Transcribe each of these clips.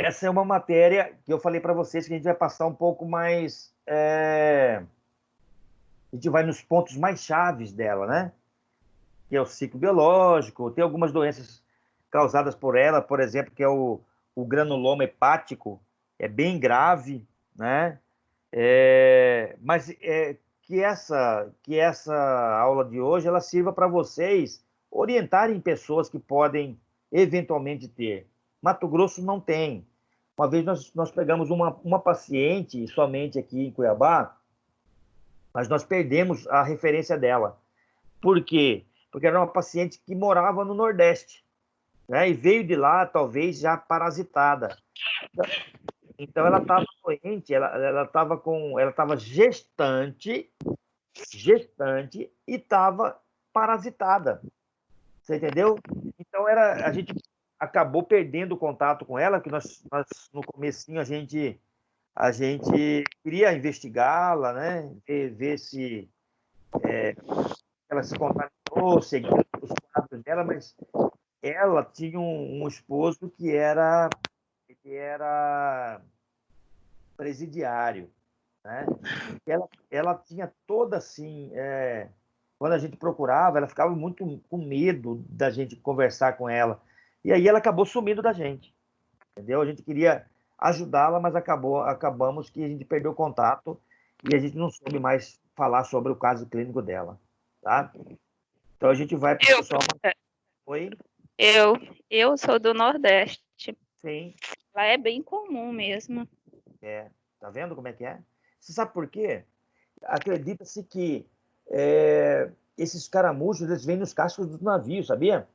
essa é uma matéria que eu falei para vocês que a gente vai passar um pouco mais. A gente vai nos pontos mais chaves dela, né? Que é o ciclo biológico, tem algumas doenças causadas por ela, por exemplo, que é o granuloma hepático, é bem grave, né? Mas que essa aula de hoje ela sirva para vocês orientarem pessoas que podem eventualmente ter. Mato Grosso não tem. Uma vez nós pegamos uma paciente somente aqui em Cuiabá, mas nós perdemos a referência dela. Por quê? Porque era uma paciente que morava no Nordeste, né? E veio de lá, talvez, já parasitada. Então, ela estava doente, ela estava gestante e estava parasitada. Você entendeu? Então, a gente acabou perdendo o contato com ela, que nós no comecinho, a gente queria investigá-la, né? Ver se ela se contaminou, seguindo os quadros dela, mas ela tinha um esposo que era presidiário, né? Ela tinha toda assim, quando a gente procurava, ela ficava muito com medo da gente conversar com ela. E aí ela acabou sumindo da gente, entendeu? A gente queria ajudá-la, mas acabamos que a gente perdeu o contato e a gente não soube mais falar sobre o caso clínico dela, tá? Então a gente vai para o Eu, pessoal. Oi? eu, eu sou do Nordeste. Sim. Lá é bem comum mesmo. Tá vendo como é que é? Você sabe por quê? Acredita-se que esses caramujos eles vêm nos cascos dos navios, sabia?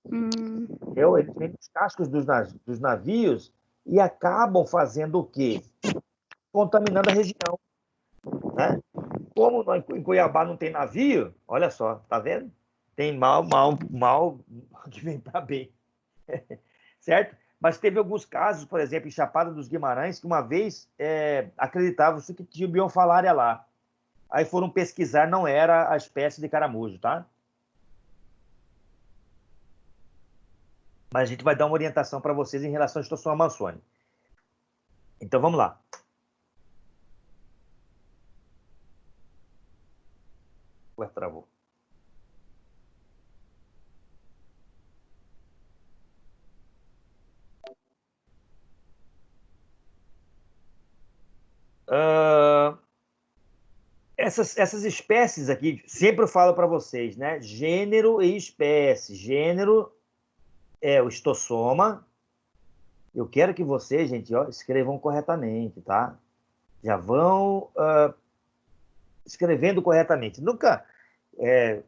Eles vêm nos cascos dos navios e acabam fazendo o quê? Contaminando a região, né? Como em Cuiabá não tem navio, olha só, tá vendo? Tem mal que vem para bem, certo? Mas teve alguns casos, por exemplo, em Chapada dos Guimarães, que uma vez acreditava-se que tinha biofalária lá. Aí foram pesquisar, não era a espécie de caramujo, tá? Mas a gente vai dar uma orientação para vocês em relação à situação Amazônia. Então vamos lá. Ué, travou. Essas espécies aqui, sempre eu falo para vocês, né? Gênero e espécie. Gênero é o estossoma. Eu quero que vocês, gente, ó, escrevam corretamente, tá? Já vão escrevendo corretamente. Nunca. A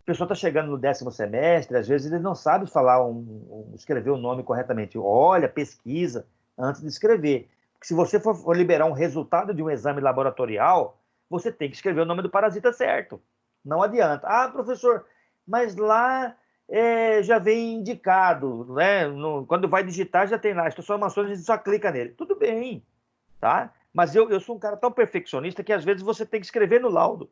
pessoa está chegando no 10º semestre, às vezes ele não sabe falar, escrever o nome corretamente. Olha, pesquisa antes de escrever. Porque se você for liberar um resultado de um exame laboratorial, você tem que escrever o nome do parasita certo. Não adianta. Ah, professor, mas lá já vem indicado, né? Quando vai digitar, já tem lá. As transformações, a gente só clica nele. Tudo bem, tá? Mas eu sou um cara tão perfeccionista que às vezes você tem que escrever no laudo,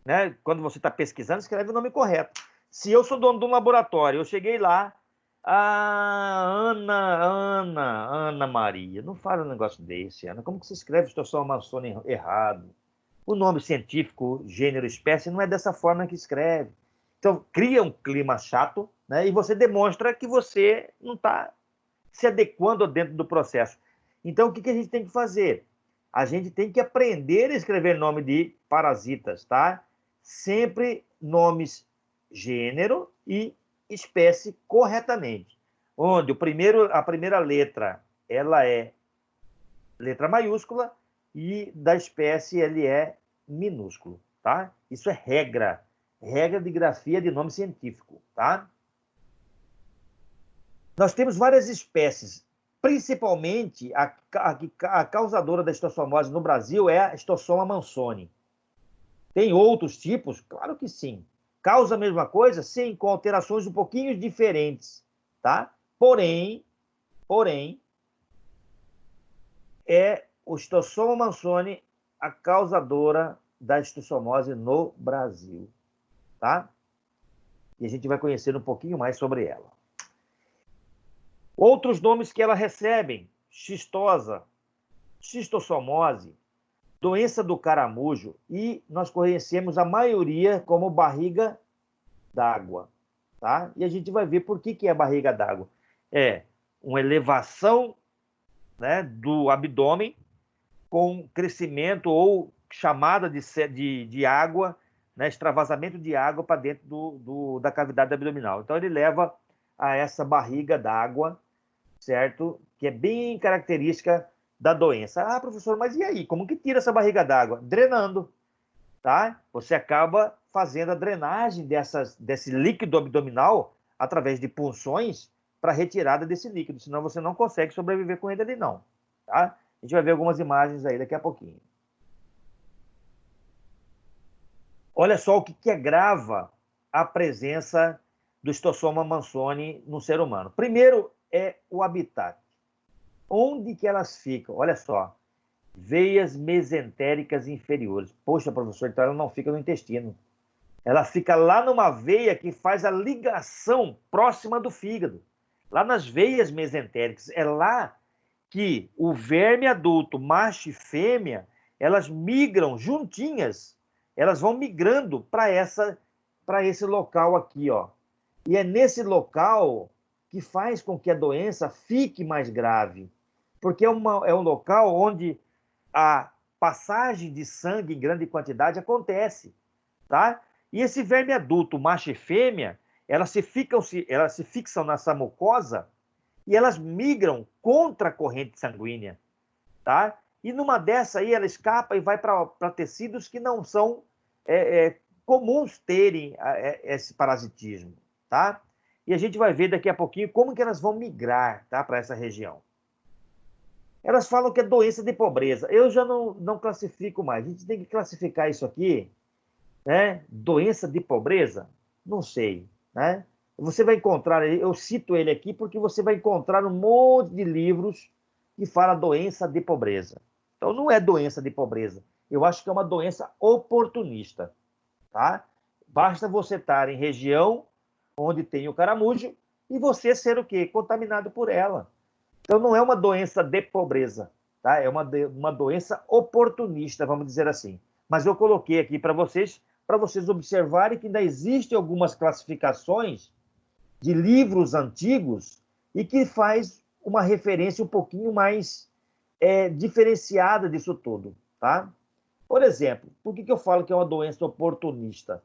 né? Quando você está pesquisando, escreve o nome correto. Se eu sou dono de um laboratório, eu cheguei lá, Ana Maria, não fala um negócio desse, Ana. Como que você escreve situação Amazônia errado? O nome científico, gênero, espécie, não é dessa forma que escreve. Então, cria um clima chato, né? E você demonstra que você não está se adequando dentro do processo. Então, o que a gente tem que fazer? A gente tem que aprender a escrever nome de parasitas, tá? Sempre nomes gênero e espécie corretamente. Onde a primeira letra ela é letra maiúscula e da espécie ele é minúsculo, tá? Isso é regra de grafia de nome científico, tá? Nós temos várias espécies, principalmente a causadora da estossomose no Brasil é a Stossoma mansoni. Tem outros tipos? Claro que sim. Causa a mesma coisa? Sim, com alterações um pouquinho diferentes, tá? Porém, é o Stossoma mansoni a causadora da estossomose no Brasil, tá? E a gente vai conhecer um pouquinho mais sobre ela. Outros nomes que ela recebe: xistosa, xistossomose, doença do caramujo, e nós conhecemos a maioria como barriga d'água, tá? E a gente vai ver por que é barriga d'água. É uma elevação, né, do abdômen com crescimento ou chamada de água, né, extravasamento de água para dentro da cavidade abdominal. Então, ele leva a essa barriga d'água, certo? Que é bem característica da doença. Ah, professor, mas e aí? Como que tira essa barriga d'água? Drenando, tá? Você acaba fazendo a drenagem desse líquido abdominal através de punções para retirada desse líquido, senão você não consegue sobreviver com ele ali, não, tá? A gente vai ver algumas imagens aí daqui a pouquinho. Olha só o que agrava a presença do Histosoma mansoni no ser humano. Primeiro é o habitat. Onde que elas ficam? Olha só, veias mesentéricas inferiores. Poxa, professor, então ela não fica no intestino. Ela fica lá numa veia que faz a ligação próxima do fígado. Lá nas veias mesentéricas. É lá que o verme adulto, macho e fêmea, elas migram juntinhas. Elas vão migrando para esse local aqui, ó. E é nesse local que faz com que a doença fique mais grave. Porque é um local onde a passagem de sangue em grande quantidade acontece, tá? E esse verme adulto, macho e fêmea, elas se fixam nessa mucosa e elas migram contra a corrente sanguínea, tá? E numa dessa aí ela escapa e vai para tecidos que não são comuns terem esse parasitismo, tá? E a gente vai ver daqui a pouquinho como que elas vão migrar, tá, para essa região. Elas falam que é doença de pobreza. Eu já não classifico mais. A gente tem que classificar isso aqui, né? Doença de pobreza? Não sei, né? Você vai encontrar, eu cito ele aqui porque você vai encontrar um monte de livros que fala doença de pobreza. Então não é doença de pobreza. Eu acho que é uma doença oportunista, tá? Basta você estar em região onde tem o caramujo e você ser o quê? Contaminado por ela. Então não é uma doença de pobreza, tá? É uma doença oportunista, vamos dizer assim. Mas eu coloquei aqui para vocês observarem que ainda existem algumas classificações de livros antigos e que faz uma referência um pouquinho mais diferenciada disso tudo, tá? Por exemplo, por que eu falo que é uma doença oportunista?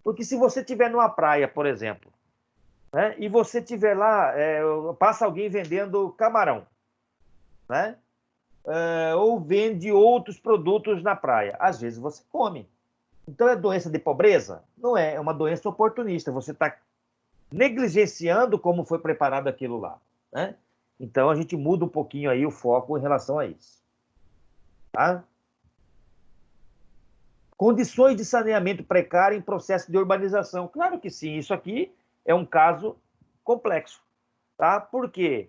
Porque se você estiver numa praia, por exemplo, né, e você estiver lá, passa alguém vendendo camarão, né? Ou vende outros produtos na praia. Às vezes você come. Então é doença de pobreza? Não é, é uma doença oportunista. Você está negligenciando como foi preparado aquilo lá, né? Então a gente muda um pouquinho aí o foco em relação a isso, tá? Condições de saneamento precário em processo de urbanização. Claro que sim, isso aqui é um caso complexo, tá? Por quê?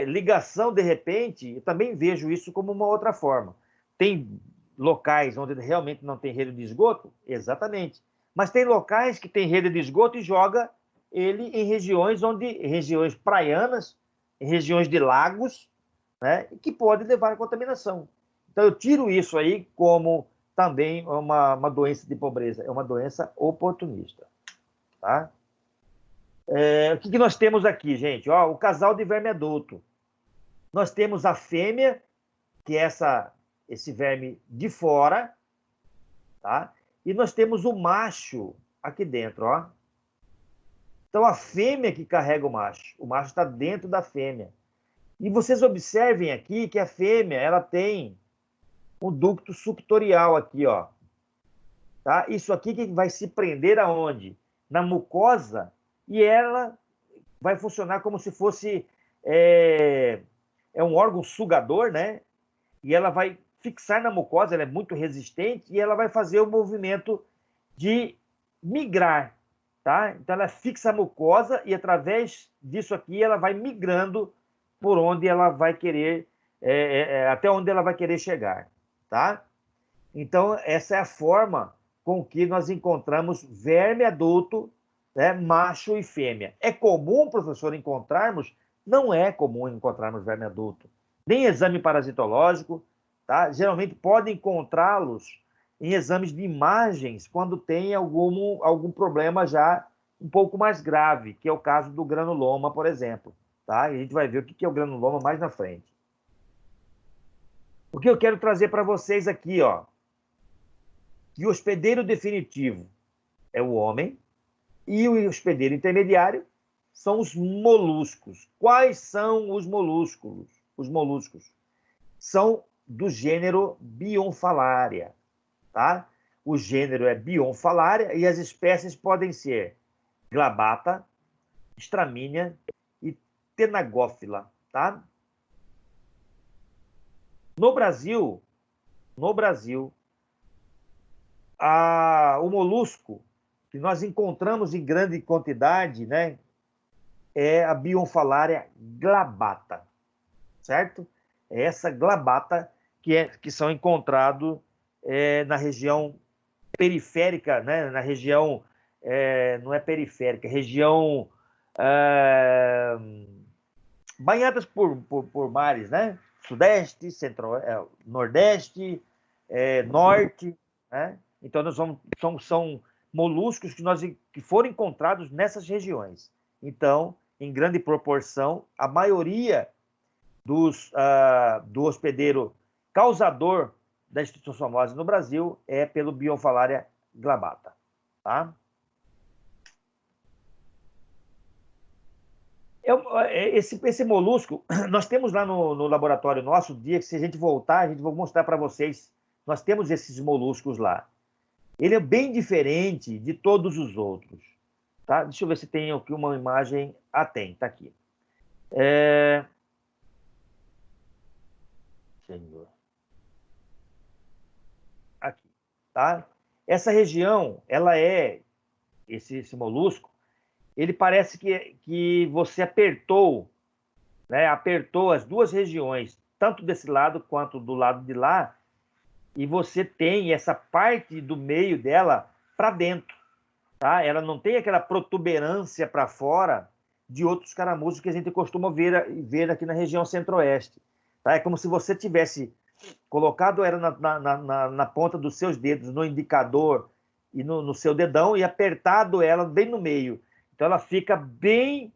Ligação, de repente, eu também vejo isso como uma outra forma. Tem locais onde realmente não tem rede de esgoto? Exatamente. Mas tem locais que tem rede de esgoto e joga ele em regiões praianas, em regiões de lagos, né? Que pode levar à contaminação. Então eu tiro isso aí como também uma doença de pobreza, é uma doença oportunista, tá? O que nós temos aqui, gente? Ó, o casal de verme adulto. Nós temos a fêmea, que é esse verme de fora, tá? E nós temos o macho aqui dentro, ó. Então, a fêmea que carrega o macho está dentro da fêmea. E vocês observem aqui que a fêmea, ela tem um ducto suctorial aqui, ó. Tá? Isso aqui que vai se prender aonde? Na mucosa, e ela vai funcionar como se fosse um órgão sugador, né? E ela vai fixar na mucosa, ela é muito resistente, e ela vai fazer o movimento de migrar, tá? Então ela fixa a mucosa e através disso aqui ela vai migrando por onde ela vai querer, até onde ela vai querer chegar, tá? Então essa é a forma com que nós encontramos verme adulto, né, macho e fêmea. É comum, professor, encontrarmos não é comum encontrarmos verme adulto, nem exame parasitológico, tá? Geralmente pode encontrá-los em exames de imagens quando tem algum problema já um pouco mais grave, que é o caso do granuloma, por exemplo. Tá? E a gente vai ver o que é o granuloma mais na frente. O que eu quero trazer para vocês aqui, ó, que o hospedeiro definitivo é o homem e o hospedeiro intermediário são os moluscos. Quais são os moluscos? Os moluscos são do gênero Bionfalaria, tá? O gênero é Bionfalaria e as espécies podem ser glabata, Stramínia e Tenagófila, tá? No Brasil, o molusco que nós encontramos em grande quantidade, né, é a Bionfalaria glabata, certo? É essa glabata que são encontrados na região periférica, né, na região, não é periférica, região banhadas por mares, né? Sudeste, Nordeste, Norte, né? Então, são moluscos que foram encontrados nessas regiões. Então, em grande proporção, a maioria do hospedeiro causador da esquistossomose no Brasil é pelo Bionfalaria glabata, tá? Esse molusco, nós temos lá no laboratório nosso, o dia que se a gente voltar, a gente vai mostrar para vocês, nós temos esses moluscos lá. Ele é bem diferente de todos os outros. Tá? Deixa eu ver se tem aqui uma imagem. Ah, tem, tá aqui. Senhor. Aqui, tá? Essa região, esse molusco, ele parece que você apertou, né? Apertou as duas regiões, tanto desse lado quanto do lado de lá, e você tem essa parte do meio dela para dentro, tá? Ela não tem aquela protuberância para fora de outros caramujos que a gente costuma ver aqui na região centro-oeste. Tá? É como se você tivesse colocado ela na ponta dos seus dedos, no indicador e no seu dedão, e apertado ela bem no meio. Então ela fica bem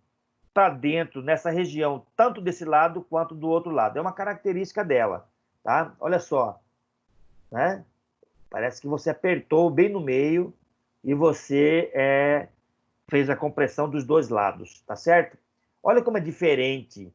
para dentro, nessa região, tanto desse lado quanto do outro lado. É uma característica dela. Tá? Olha só. Né? Parece que você apertou bem no meio e você fez a compressão dos dois lados, tá certo? Olha como é diferente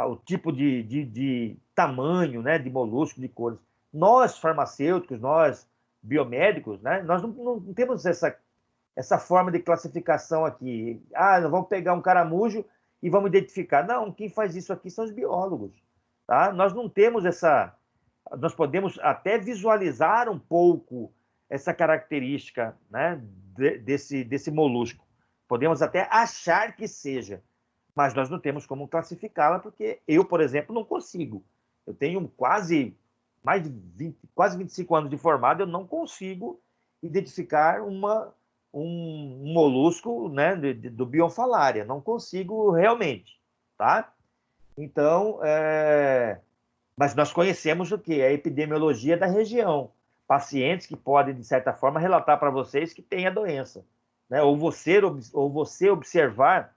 o tipo de tamanho, né, de molusco, de cores. Nós, farmacêuticos, nós, biomédicos, né, nós não temos essa forma de classificação aqui. Nós vamos pegar um caramujo e vamos identificar. Não, quem faz isso aqui são os biólogos. Tá? Nós não temos nós podemos até visualizar um pouco essa característica, né, desse molusco. Podemos até achar que seja, mas nós não temos como classificá-la, porque eu, por exemplo, não consigo. Eu tenho quase 25 anos de formado, eu não consigo identificar um molusco, né, do Bionfalaria. Não consigo realmente, tá? Então, mas nós conhecemos o que? A epidemiologia da região. Pacientes que podem, de certa forma, relatar para vocês que têm a doença. Né? Ou você observar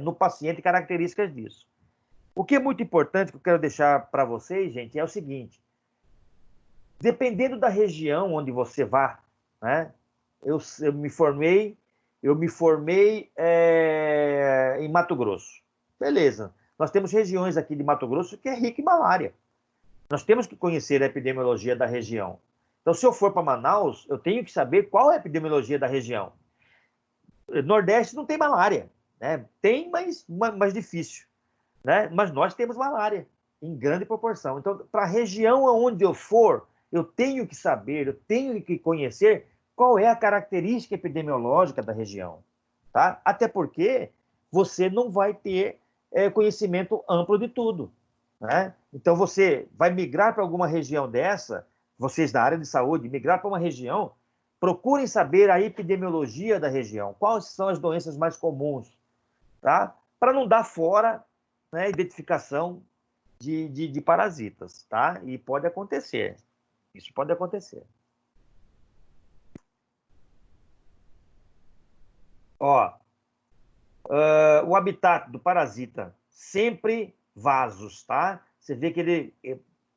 no paciente características disso. O que é muito importante, que eu quero deixar para vocês, gente, é o seguinte. Dependendo da região onde você vá, né? Eu me formei em Mato Grosso. Beleza. Nós temos regiões aqui de Mato Grosso que é rica em malária. Nós temos que conhecer a epidemiologia da região. Então, se eu for para Manaus, eu tenho que saber qual é a epidemiologia da região. Nordeste não tem malária, né? Tem, mas mais difícil, né? Mas nós temos malária em grande proporção. Então, para a região onde eu for, eu tenho que saber, eu tenho que conhecer qual é a característica epidemiológica da região, tá? Até porque você não vai ter conhecimento amplo de tudo, né? Então, você vai migrar para alguma região dessa, vocês da área de saúde, migrar para uma região, procurem saber a epidemiologia da região, quais são as doenças mais comuns, tá? Para não dar fora, né, identificação de parasitas, tá? E pode acontecer. Isso pode acontecer. Ó, o habitat do parasita, sempre vasos, tá? Você vê que ele...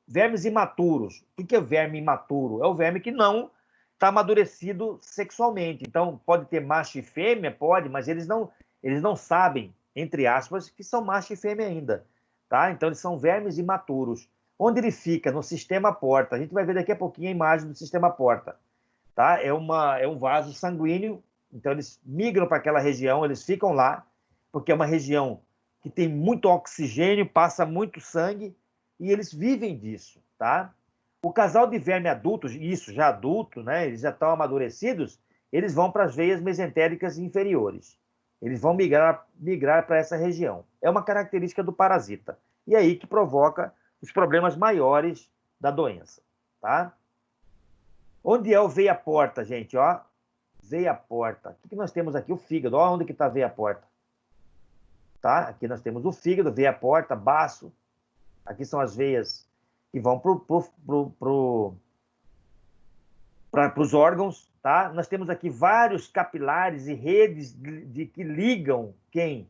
vermes imaturos. O que é verme imaturo? É o verme que não está amadurecido sexualmente. Então, pode ter macho e fêmea? Pode, mas eles não sabem, entre aspas, que são macho e fêmea ainda. Tá? Então, eles são vermes imaturos. Onde ele fica? No sistema porta. A gente vai ver daqui a pouquinho a imagem do sistema porta. Tá? É um vaso sanguíneo, então eles migram para aquela região, eles ficam lá, porque é uma região que tem muito oxigênio, passa muito sangue, e eles vivem disso, tá? O casal de verme adultos, isso já adulto, né? Eles já estão amadurecidos, eles vão para as veias mesentéricas inferiores. Eles vão migrar para essa região. É uma característica do parasita. E é aí que provoca os problemas maiores da doença, tá? Onde é o veia-porta, gente? Ó, veia-porta. O que nós temos aqui? O fígado. Ó, onde que está a veia-porta? Tá? Aqui nós temos o fígado, veia-porta, baço. Aqui são as veias que vão para os órgãos, tá? Nós temos aqui vários capilares e redes que ligam quem?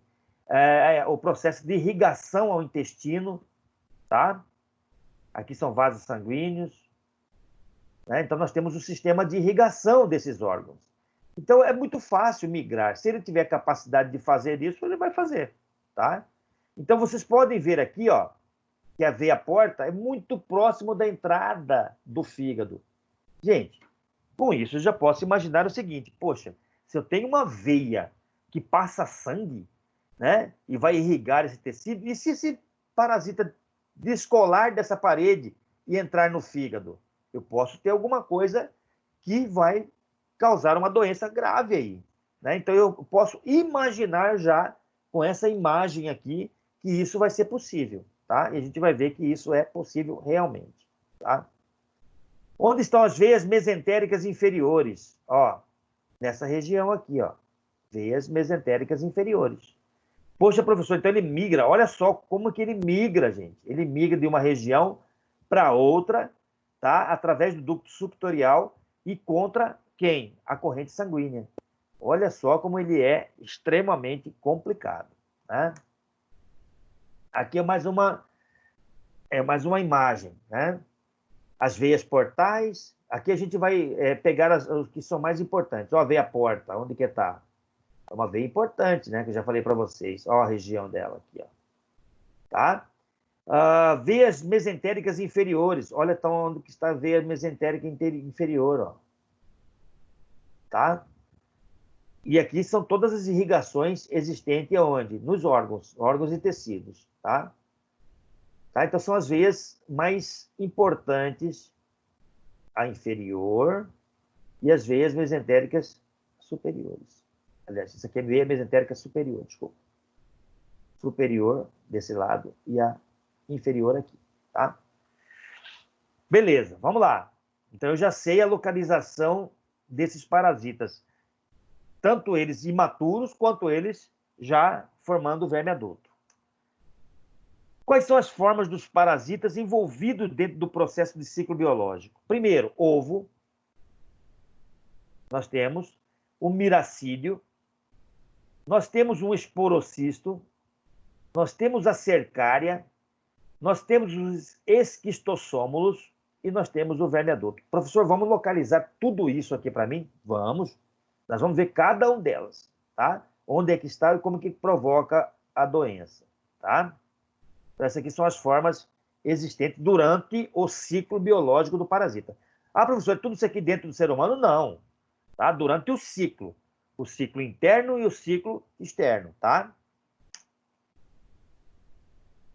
O processo de irrigação ao intestino, tá? Aqui são vasos sanguíneos. Né? Então, nós temos o sistema de irrigação desses órgãos. Então, é muito fácil migrar. Se ele tiver capacidade de fazer isso, ele vai fazer. Tá? Então, vocês podem ver aqui, ó, que a veia-porta é muito próximo da entrada do fígado. Gente, com isso, eu já posso imaginar o seguinte: poxa, se eu tenho uma veia que passa sangue, né, e vai irrigar esse tecido, e se esse parasita descolar dessa parede e entrar no fígado? Eu posso ter alguma coisa que vai causar uma doença grave aí. Né? Então, eu posso imaginar já, com essa imagem aqui, que isso vai ser possível. Tá? E a gente vai ver que isso é possível realmente. Tá? Onde estão as veias mesentéricas inferiores? Ó, nessa região aqui, ó. Veias mesentéricas inferiores. Poxa, professor, então ele migra. Olha só como que ele migra, gente. Ele migra de uma região para outra, tá? Através do ducto subtorial e contra quem? A corrente sanguínea. Olha só como ele é extremamente complicado. Né? Aqui é mais uma imagem. Né? As veias portais. Aqui a gente vai pegar os que são mais importantes. Ó, a veia porta, onde que está? É uma veia importante, né? Que eu já falei para vocês. Ó, a região dela aqui, ó. Tá? Veias mesentéricas inferiores. Olha então onde que está a veia mesentérica inferior, ó. Tá? E aqui são todas as irrigações existentes aonde? Nos órgãos e tecidos, tá? Tá? Então são as veias mais importantes, a inferior e as veias mesentéricas superiores. Aliás, isso aqui é veia mesentérica superior, desculpa. Superior desse lado e a inferior aqui, tá? Beleza, vamos lá. Então eu já sei a localização desses parasitas, tanto eles imaturos quanto eles já formando o verme adulto. Quais são as formas dos parasitas envolvidos dentro do processo de ciclo biológico? Primeiro, ovo. Nós temos o miracídio. Nós temos um esporocisto. Nós temos a cercária. Nós temos os esquistossômulos e nós temos o verme adulto. Professor, vamos localizar tudo isso aqui para mim? Vamos. Nós vamos ver cada um delas, tá? Onde é que está e como que provoca a doença, tá? Então, essas aqui são as formas existentes durante o ciclo biológico do parasita. Ah, professor, é tudo isso aqui dentro do ser humano? Não, tá? Durante o ciclo interno e o ciclo externo, tá?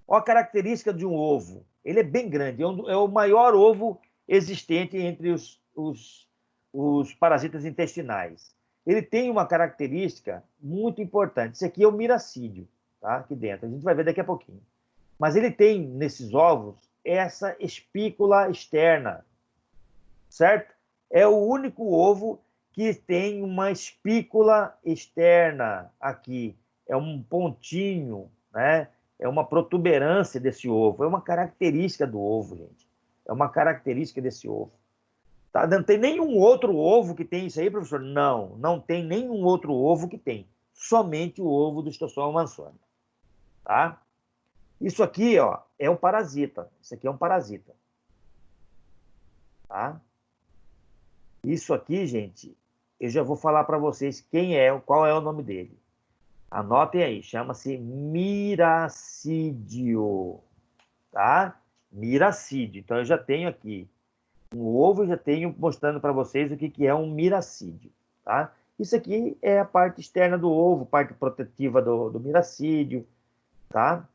Olha a característica de um ovo. Ele é bem grande, é o maior ovo existente entre os parasitas intestinais. Ele tem uma característica muito importante. Isso aqui é o miracídio, tá? Aqui dentro. A gente vai ver daqui a pouquinho. Mas ele tem, nesses ovos, essa espícula externa, certo? É o único ovo que tem uma espícula externa aqui. é um pontinho, né? É uma protuberância desse ovo. É uma característica do ovo, gente. É uma característica desse ovo. Tá? Não tem nenhum outro ovo que tem isso aí, professor? Não, não tem nenhum outro ovo que tem. Somente o ovo do Schistosoma mansoni. Tá? Isso aqui, ó, é um parasita. Isso aqui é um parasita. Tá? Isso aqui, gente, eu já vou falar para vocês quem é, qual é o nome dele. Anotem aí, chama-se miracídio, tá? Miracídio. Então, eu já tenho aqui um ovo, eu já tenho mostrando para vocês o que é um miracídio, tá? Isso aqui é a parte externa do ovo, parte protetiva do miracídio, tá?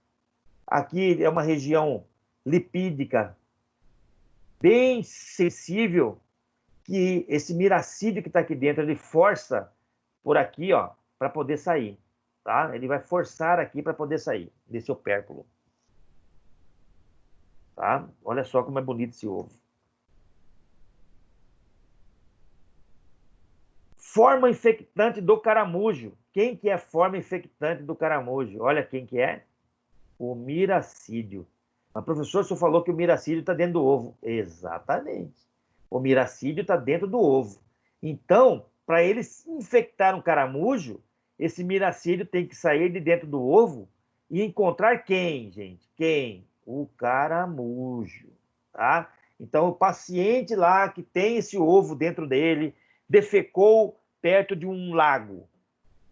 Aqui é uma região lipídica bem sensível, que esse miracídio que está aqui dentro, ele força por aqui, ó, para poder sair, tá? Ele vai forçar aqui para poder sair desse opérculo, tá? Olha só como é bonito esse ovo. Forma infectante do caramujo. Quem que é a forma infectante do caramujo? Olha quem que é. O miracídio. Mas, professor, o senhor falou que o miracídio está dentro do ovo. Exatamente. O miracídio está dentro do ovo. Então, para ele infectar um caramujo, esse miracídio tem que sair de dentro do ovo e encontrar quem, gente? Quem? O caramujo, tá? Então, o paciente lá que tem esse ovo dentro dele defecou perto de um lago.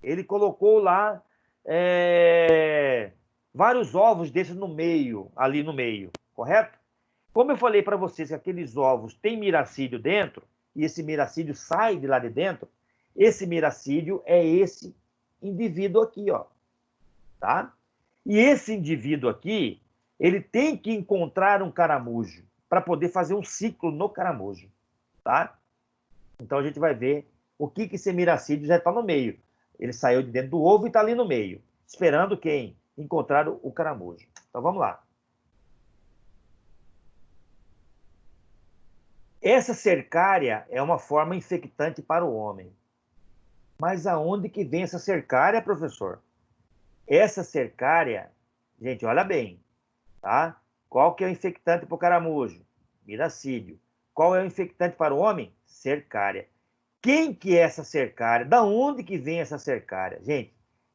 Ele colocou lá vários ovos desses no meio, ali no meio, correto? Como eu falei para vocês que aqueles ovos têm miracídio dentro, e esse miracídio sai de lá de dentro, esse miracídio é esse indivíduo aqui, ó, tá? E esse indivíduo aqui, ele tem que encontrar um caramujo para poder fazer um ciclo no caramujo, tá? Então a gente vai ver o que esse miracídio já está no meio. Ele saiu de dentro do ovo e está ali no meio, esperando quem? Encontrar o caramujo. Então vamos lá. Essa cercária é uma forma infectante para o homem. Mas aonde que vem essa cercária, professor? Essa cercária, gente, olha bem, tá? Qual que é o infectante para o caramujo? Miracídio. Qual é o infectante para o homem? Cercária. Quem que é essa cercária? Da onde que vem essa cercária? Gente,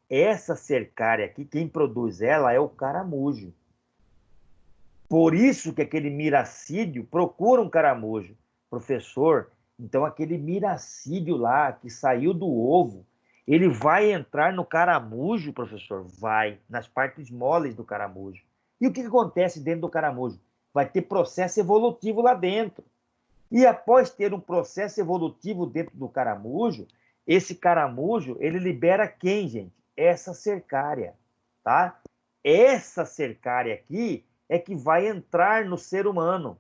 essa cercária aqui, quem produz ela é o caramujo. Por isso que aquele miracídio procura um caramujo. Professor, então aquele miracídio lá que saiu do ovo, ele vai entrar no caramujo, professor? Vai, nas partes moles do caramujo. E o que acontece dentro do caramujo? Vai ter processo evolutivo lá dentro. E após ter um processo evolutivo dentro do caramujo, esse caramujo, ele libera quem, gente? Essa cercária, tá? Essa cercária aqui é que vai entrar no ser humano.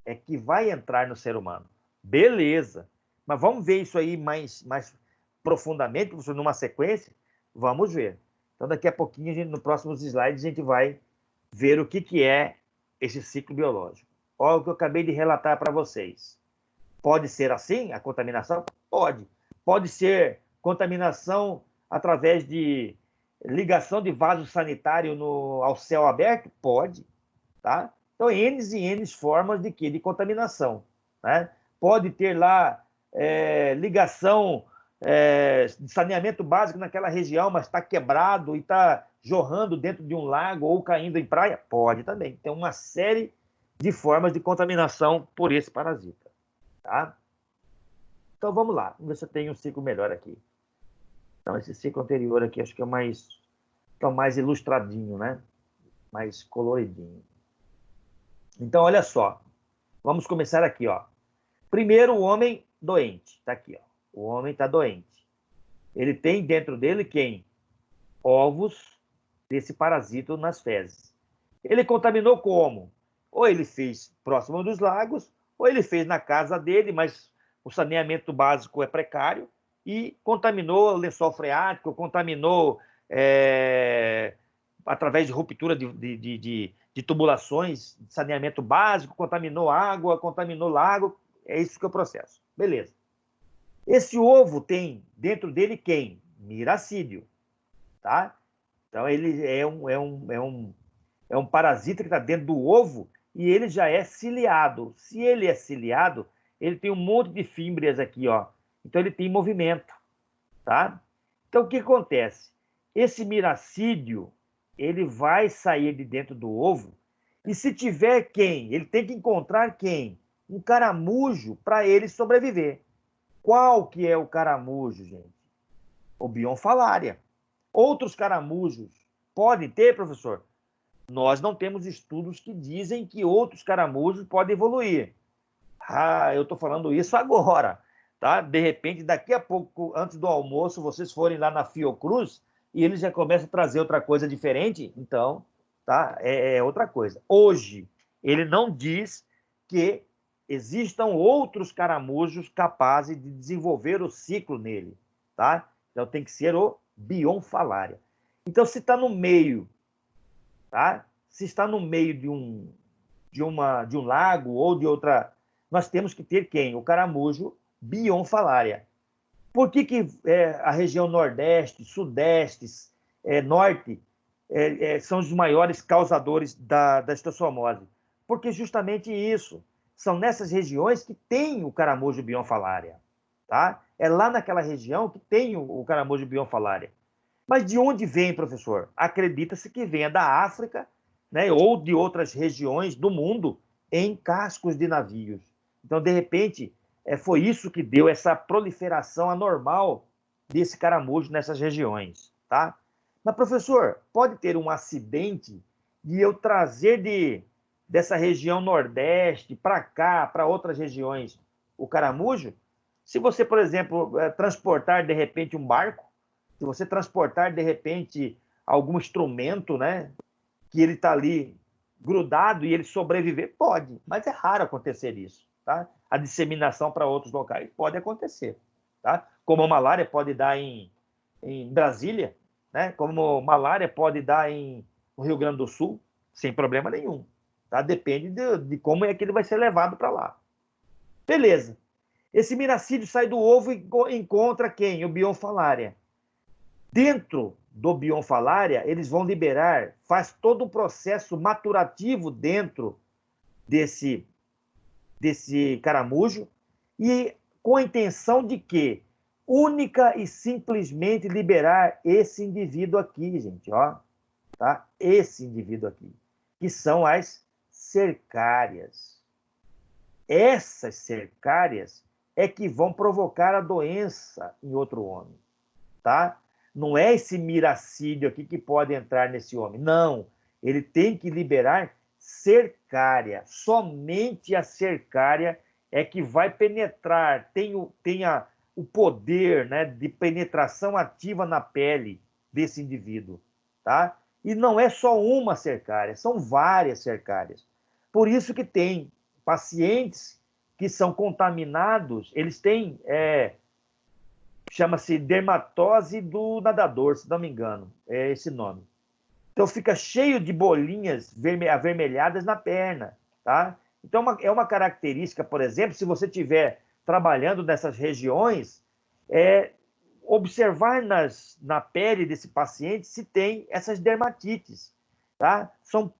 É que vai entrar no ser humano. Beleza. Mas vamos ver isso aí mais profundamente, professor, numa sequência? Vamos ver. Então, daqui a pouquinho, nos próximos slides, a gente vai ver o que é esse ciclo biológico. Olha o que eu acabei de relatar para vocês. Pode ser assim, a contaminação? Pode. Pode ser contaminação através de ligação de vaso sanitário ao céu aberto? Pode. Tá? Então, N e N formas de quê? De contaminação. Né? Pode ter lá ligação de saneamento básico naquela região, mas está quebrado e está jorrando dentro de um lago ou caindo em praia? Pode também. Tem uma série de formas de contaminação por esse parasita. Tá? Então, vamos lá. Vamos ver se eu tenho um ciclo melhor aqui. Então, esse ciclo anterior aqui, acho que é mais ilustradinho, né? Mais coloridinho. Então, olha só. Vamos começar aqui, ó. Primeiro, o homem doente. Está aqui, ó. O homem está doente. Ele tem dentro dele quem? Ovos desse parasito nas fezes. Ele contaminou como? Ou ele fez próximo dos lagos, ou ele fez na casa dele, mas o saneamento básico é precário, e contaminou o lençol freático, contaminou através de ruptura de tubulações de saneamento básico, contaminou água, contaminou lago, é isso que é o processo. Beleza. Esse ovo tem dentro dele quem? Miracídio. tá? Então, ele é um parasita que está dentro do ovo e ele já é ciliado. Se ele é ciliado, ele tem um monte de fímbrias aqui, ó. Então, ele tem movimento, tá? Então, o que acontece? Esse miracídio, ele vai sair de dentro do ovo e se tiver quem? Ele tem que encontrar quem? Um caramujo para ele sobreviver. Qual que é o caramujo, gente? O Bionfalaria. Outros caramujos podem ter, professor? Nós não temos estudos que dizem que outros caramujos podem evoluir. Ah, eu estou falando isso agora, tá? De repente, daqui a pouco, antes do almoço, vocês forem lá na Fiocruz e eles já começam a trazer outra coisa diferente, então, tá? É outra coisa. Hoje, ele não diz que existam outros caramujos capazes de desenvolver o ciclo nele, tá? Então tem que ser o Bionfalaria. Então, se está no meio, tá? Se está no meio de um lago ou de outra, nós temos que ter quem? O caramujo Bionfalaria. Por que a região Nordeste, Sudeste, Norte são os maiores causadores da estossomose? Porque justamente isso. São nessas regiões que tem o caramujo Bionfalaria. Tá? É lá naquela região que tem o caramujo Bionfalaria. Mas de onde vem, professor? Acredita-se que venha da África, né, ou de outras regiões do mundo em cascos de navios. Então, de repente, foi isso que deu essa proliferação anormal desse caramujo nessas regiões, tá? Mas, professor, pode ter um acidente de eu trazer dessa região Nordeste para cá, para outras regiões, o caramujo? Se você, por exemplo, transportar de repente um barco, se você transportar de repente algum instrumento, né, que ele está ali grudado e ele sobreviver, pode, mas é raro acontecer isso, tá? A disseminação para outros locais pode acontecer, tá? Como a malária pode dar em Brasília, né? Como malária pode dar no Rio Grande do Sul, sem problema nenhum, tá? Depende de como é que ele vai ser levado para lá. Beleza. Esse miracídio sai do ovo e encontra quem? O Bionfalaria. Dentro do Bionfalaria, eles vão liberar, faz todo um processo maturativo dentro desse caramujo e com a intenção de que única e simplesmente liberar esse indivíduo aqui, gente, ó, tá? Esse indivíduo aqui, que são as cercárias. Essas cercárias é que vão provocar a doença em outro homem, tá? Não é esse miracídio aqui que pode entrar nesse homem. Não. Ele tem que liberar cercária. Somente a cercária é que vai penetrar, tem o poder, né, de penetração ativa na pele desse indivíduo. Tá? E não é só uma cercária, são várias cercárias. Por isso que tem pacientes que são contaminados, eles têm chama-se dermatose do nadador, se não me engano, é esse nome. Então fica cheio de bolinhas avermelhadas na perna, tá? Então é uma característica, por exemplo, se você estiver trabalhando nessas regiões, observar na pele desse paciente se tem essas dermatites, tá? São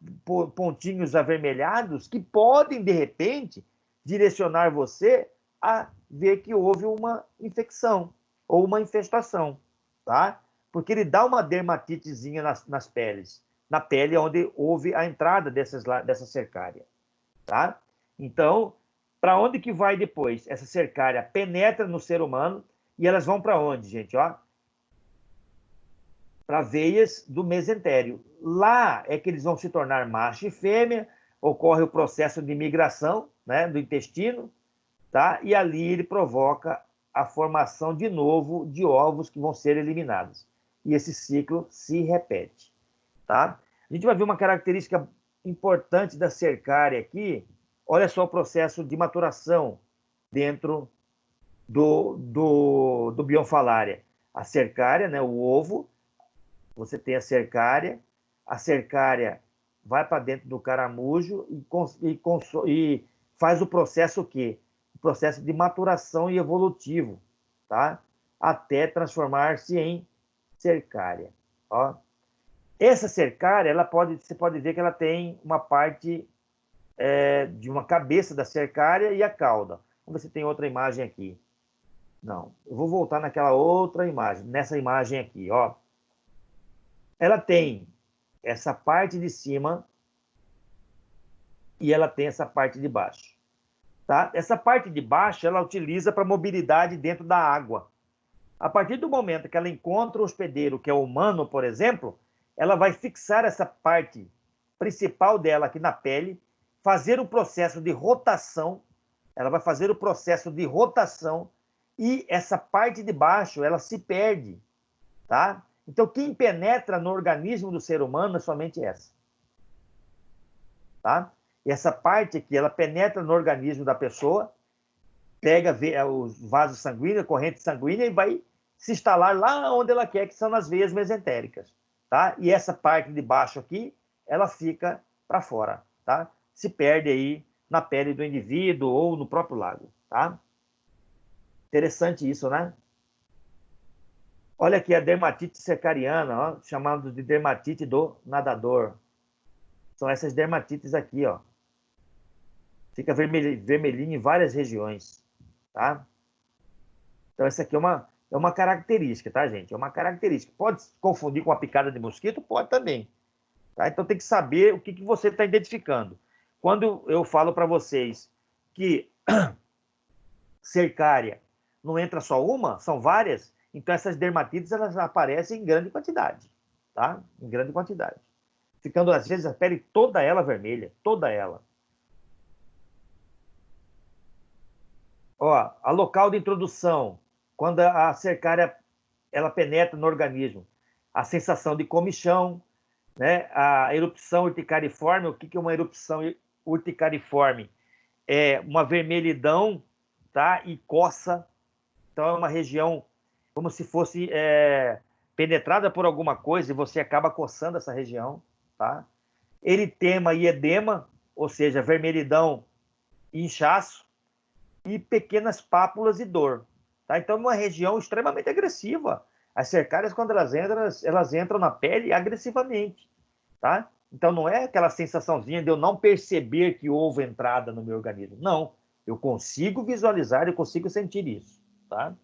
pontinhos avermelhados que podem, de repente, direcionar você a ver que houve uma infecção ou uma infestação, tá? Porque ele dá uma dermatitezinha nas peles, na pele onde houve a entrada dessa cercária, tá? Então, para onde que vai depois? Essa cercária penetra no ser humano e elas vão para onde, gente? Ó, para veias do mesentério. Lá é que eles vão se tornar macho e fêmea, ocorre o processo de migração, né, do intestino, tá? E ali ele provoca a formação de novo de ovos que vão ser eliminados. E esse ciclo se repete, tá? A gente vai ver uma característica importante da cercária aqui. Olha só o processo de maturação dentro do Bionfalaria. A cercária, né, o ovo, você tem a cercária vai para dentro do caramujo e faz o processo o quê? O processo de maturação e evolutivo, tá? Até transformar-se em cercária. Ó. Essa cercária, você pode ver que ela tem uma parte de uma cabeça da cercária e a cauda. Vamos ver se tem outra imagem aqui. Não, eu vou voltar naquela outra imagem, nessa imagem aqui, ó. Ela tem essa parte de cima e ela tem essa parte de baixo. Tá? Essa parte de baixo, ela utiliza para mobilidade dentro da água. A partir do momento que ela encontra o hospedeiro, que é o humano, por exemplo, ela vai fixar essa parte principal dela aqui na pele, fazer o processo de rotação, ela vai fazer o processo de rotação e essa parte de baixo, ela se perde, tá? Então, quem penetra no organismo do ser humano é somente essa, tá? E essa parte aqui, ela penetra no organismo da pessoa, pega os vasos sanguíneos, a corrente sanguínea e vai se instalar lá onde ela quer, que são nas veias mesentéricas, tá? E essa parte de baixo aqui, ela fica para fora, tá? Se perde aí na pele do indivíduo ou no próprio lago, tá? Interessante isso, né? Olha aqui a dermatite cercariana, ó, chamada de dermatite do nadador. São essas dermatites aqui, ó. Fica vermelhinho em várias regiões, tá? Então, essa aqui é uma característica, tá, gente? É uma característica. Pode se confundir com a picada de mosquito? Pode também. Tá? Então, tem que saber o que você está identificando. Quando eu falo para vocês que cercária não entra só uma, são várias, então essas dermatites elas aparecem em grande quantidade, tá? Em grande quantidade. Ficando, às vezes, a pele toda ela vermelha, toda ela. Ó, a local de introdução, quando a cercária ela penetra no organismo, a sensação de comichão, né? A erupção urticariforme, o que é uma erupção urticariforme? É uma vermelhidão, tá? E coça. Então é uma região como se fosse penetrada por alguma coisa e você acaba coçando essa região, tá? Eritema e edema, ou seja, vermelhidão e inchaço, e pequenas pápulas e dor, tá? Então é uma região extremamente agressiva. As cercárias, quando elas entram na pele agressivamente, tá? Então não é aquela sensaçãozinha de eu não perceber que houve entrada no meu organismo. Não, eu consigo visualizar, eu consigo sentir isso, tá?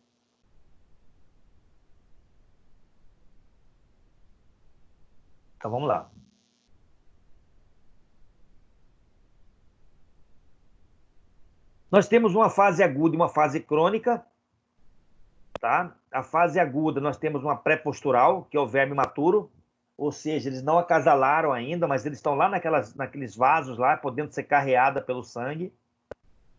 Então vamos lá. Nós temos uma fase aguda e uma fase crônica, tá? A fase aguda, nós temos uma pré-postural, que é o verme maturo, ou seja, eles não acasalaram ainda, mas eles estão lá naqueles vasos lá, podendo ser carreada pelo sangue.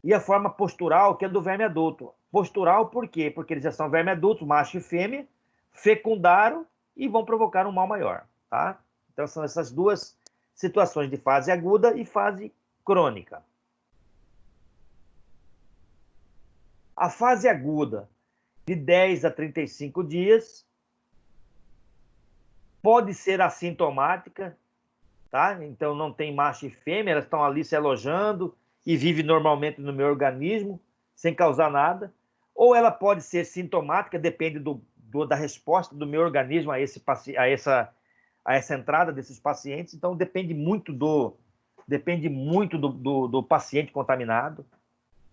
E a forma postural, que é do verme adulto. Postural por quê? Porque eles já são verme adultos, macho e fêmea, fecundaram e vão provocar um mal maior, tá? Então são essas duas situações de fase aguda e fase crônica. A fase aguda, de 10 a 35 dias, pode ser assintomática, tá? Então não tem macho e fêmea, elas estão ali se alojando e vivem normalmente no meu organismo, sem causar nada. Ou ela pode ser sintomática, depende da resposta do meu organismo a essa entrada desses pacientes. Então depende muito do paciente contaminado,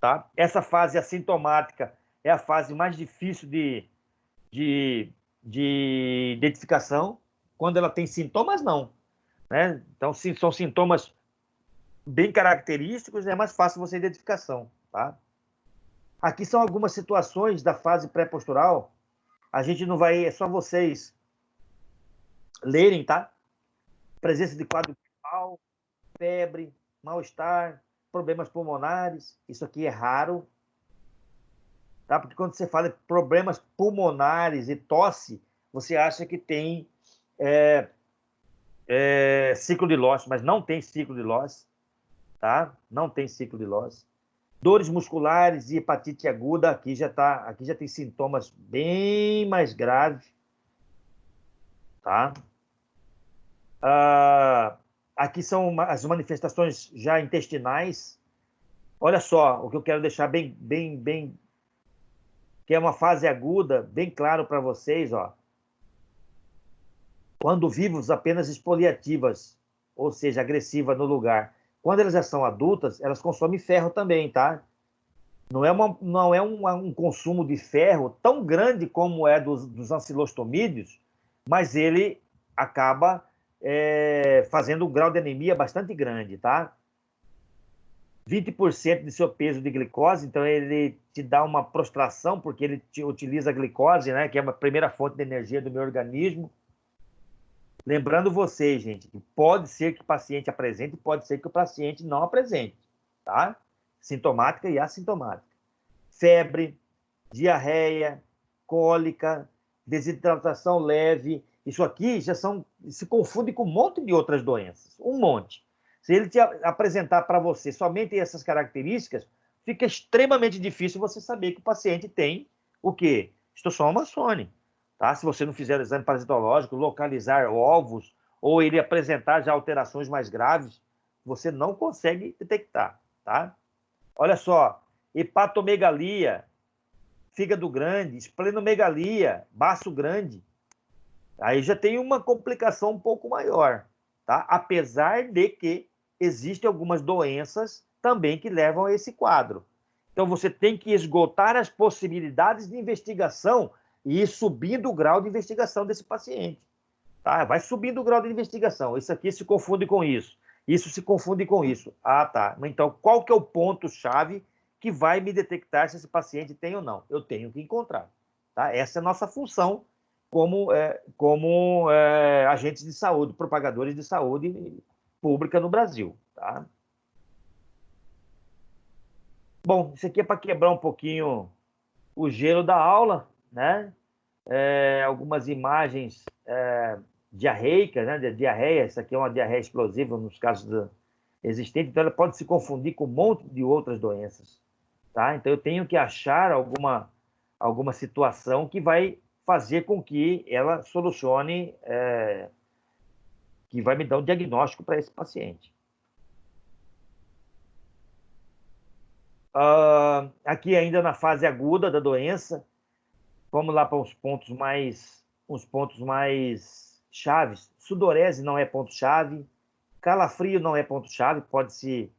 tá? Essa fase assintomática é a fase mais difícil de, de identificação. Quando ela tem sintomas, não, né? Então, sim, são sintomas bem característicos, é mais fácil você identificação, tá? Aqui são algumas situações da fase pré-postural. A gente não vai, é só vocês lerem, tá? Presença de quadro gripal, febre, mal-estar, problemas pulmonares. Isso aqui é raro, tá? Porque quando você fala de problemas pulmonares e tosse, você acha que tem ciclo de Loss, mas não tem ciclo de Loss, tá? Não tem ciclo de Loss. Dores musculares e hepatite aguda, aqui já tem sintomas bem mais graves, tá? Aqui são as manifestações já intestinais. Olha só, o que eu quero deixar bem, que é uma fase aguda, bem claro para vocês, ó. quando vivos, apenas exfoliativas, ou seja, agressivas no lugar. Quando elas já são adultas, elas consomem ferro também, tá? Não é um consumo de ferro tão grande como é dos ancilostomídeos, mas ele acaba fazendo um grau de anemia bastante grande, tá? 20% de seu peso de glicose, então ele te dá uma prostração, porque ele utiliza a glicose, né, que é a primeira fonte de energia do meu organismo. Lembrando vocês, gente, que pode ser que o paciente apresente, pode ser que o paciente não apresente, tá? Sintomática e assintomática. Febre, diarreia, cólica, desidratação leve. Isso aqui se confunde com um monte de outras doenças, um monte. Se ele te apresentar para você somente essas características, fica extremamente difícil você saber que o paciente tem o quê? Histosoma Sony. Tá? Se você não fizer o exame parasitológico, localizar ovos, ou ele apresentar já alterações mais graves, você não consegue detectar. Tá? Olha só, hepatomegalia, fígado grande, esplenomegalia, baço grande. Aí já tem uma complicação um pouco maior. Tá? Apesar de que existem algumas doenças também que levam a esse quadro. Então, você tem que esgotar as possibilidades de investigação e ir subindo o grau de investigação desse paciente. Tá? Vai subindo o grau de investigação. Isso aqui se confunde com isso. Isso se confunde com isso. Ah, tá. Então, qual que é o ponto-chave que vai me detectar se esse paciente tem ou não? Eu tenho que encontrar. Tá? Essa é a nossa função como agentes de saúde, propagadores de saúde pública no Brasil. Tá? Bom, isso aqui é para quebrar um pouquinho o gelo da aula, né? Algumas imagens diarreicas, né? De diarreia. Isso aqui é uma diarreia explosiva nos casos existentes, então ela pode se confundir com um monte de outras doenças, tá? Então eu tenho que achar alguma situação que vai fazer com que ela solucione, que vai me dar um diagnóstico para esse paciente. Aqui ainda na fase aguda da doença, vamos lá para os pontos mais chaves. Sudorese não é ponto-chave, calafrio não é ponto-chave, pode se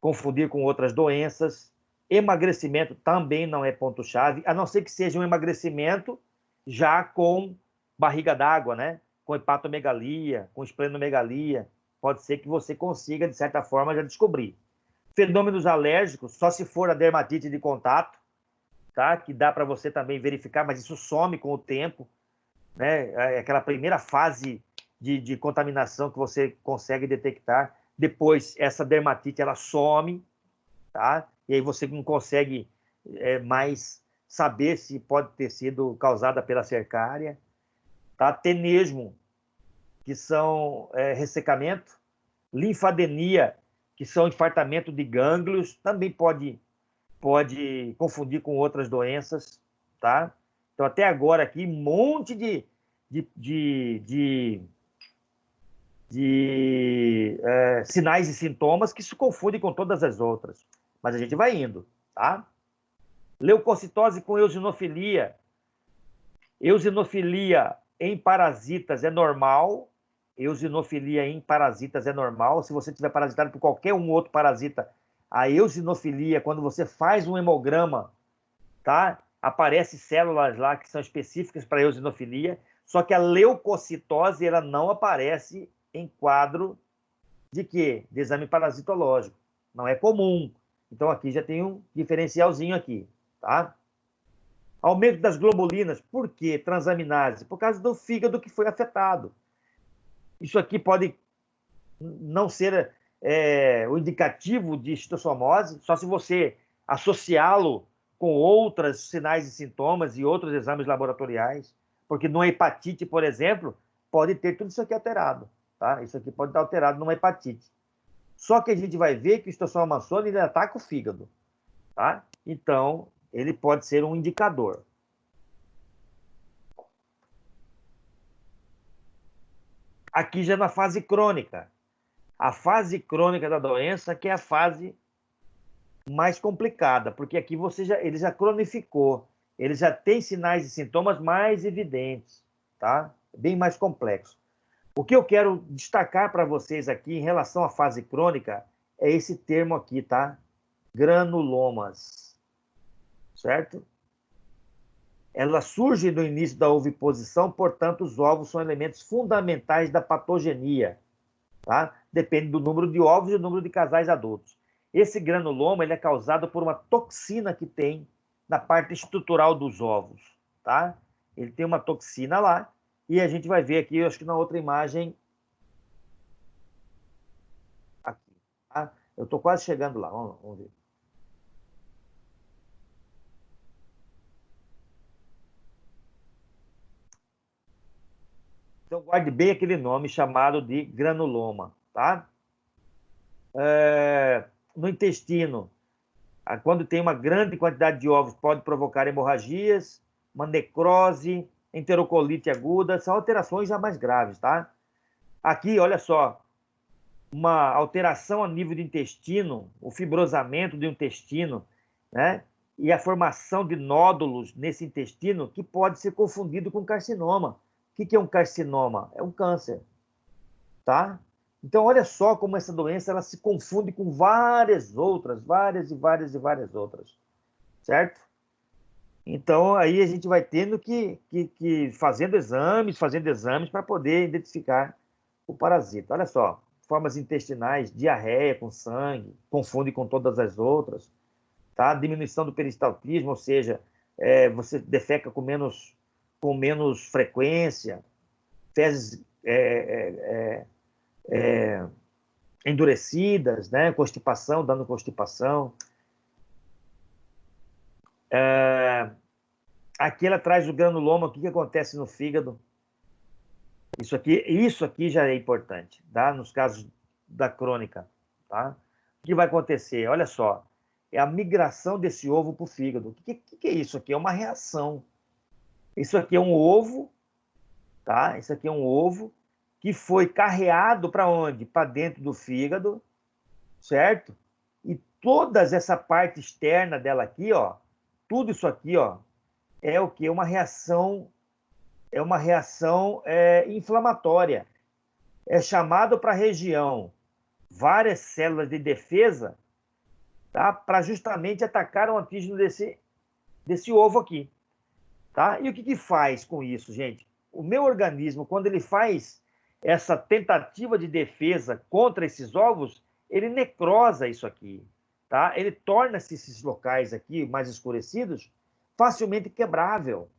confundir com outras doenças. Emagrecimento também não é ponto-chave, a não ser que seja um emagrecimento já com barriga d'água, né? Com hepatomegalia, com esplenomegalia. Pode ser que você consiga, de certa forma, já descobrir. Fenômenos alérgicos, só se for a dermatite de contato, tá? Que dá para você também verificar, mas isso some com o tempo, né? É aquela primeira fase de contaminação que você consegue detectar. Depois, essa dermatite, ela some, tá? E aí você não consegue mais saber se pode ter sido causada pela cercária. Tá? Tenesmo, que são ressecamento. Linfadenia, que são infartamento de gânglios, também pode confundir com outras doenças, tá? Então, até agora aqui, um monte de sinais e sintomas que se confundem com todas as outras. Mas a gente vai indo, tá? Leucocitose com eosinofilia. Eosinofilia em parasitas é normal. Eosinofilia em parasitas é normal. Se você tiver parasitado por qualquer outro parasita, a eosinofilia, quando você faz um hemograma, tá? Aparece células lá que são específicas para eosinofilia, só que a leucocitose ela não aparece em quadro de quê? De exame parasitológico. Não é comum. Então aqui já tem um diferencialzinho aqui, tá? Aumento das globulinas. Por quê? Transaminase. Por causa do fígado que foi afetado. Isso aqui pode não ser o indicativo de histossomose, só se você associá-lo com outros sinais e sintomas e outros exames laboratoriais, porque numa hepatite, por exemplo, pode ter tudo isso aqui alterado, tá? Isso aqui pode estar alterado numa hepatite. Só que a gente vai ver que o Histossoma mansoni ele ataca o fígado, tá? Então, ele pode ser um indicador. Aqui já na fase crônica. A fase crônica da doença que é a fase mais complicada, porque aqui ele já cronificou, ele já tem sinais e sintomas mais evidentes, tá? Bem mais complexo. O que eu quero destacar para vocês aqui em relação à fase crônica é esse termo aqui, tá? Granulomas, certo? Ela surge no início da oviposição, portanto, os ovos são elementos fundamentais da patogenia, tá? Depende do número de ovos e do número de casais adultos. Esse granuloma ele é causado por uma toxina que tem na parte estrutural dos ovos, tá? Ele tem uma toxina lá, e a gente vai ver aqui, eu acho que na outra imagem, aqui, tá? Eu estou quase chegando lá, vamos ver. Então, guarde bem aquele nome chamado de granuloma, tá? No intestino, quando tem uma grande quantidade de ovos, pode provocar hemorragias, uma necrose, enterocolite aguda, são alterações já mais graves, tá? Aqui, olha só, uma alteração a nível do intestino, o fibrosamento do intestino, né? E a formação de nódulos nesse intestino que pode ser confundido com carcinoma. O que é um carcinoma? É um câncer, tá? Então, olha só como essa doença ela se confunde com várias outras, várias outras, certo? Então, aí a gente vai tendo que fazendo exames para poder identificar o parasita. Olha só, formas intestinais, diarreia com sangue, confunde com todas as outras, tá? Diminuição do peristaltismo, ou seja, você defeca com menos frequência, fezes endurecidas, né? Constipação, dando constipação. Aqui ela traz o granuloma, o que acontece no fígado. Isso aqui já é importante, tá? Nos casos da crônica, tá? O que vai acontecer? Olha só, é a migração desse ovo para o fígado. O que é isso aqui? É uma reação. Isso aqui é um ovo, tá? Isso aqui é um ovo que foi carreado para onde? Para dentro do fígado, certo? E toda essa parte externa dela aqui, ó, tudo isso aqui, ó, é o que? Uma reação inflamatória. É chamado para a região várias células de defesa, tá? Para justamente atacar o antígeno desse ovo aqui. Tá? E o que faz com isso, gente? O meu organismo, quando ele faz essa tentativa de defesa contra esses ovos, ele necrosa isso aqui. Tá? Ele torna esses locais aqui mais escurecidos facilmente quebrável.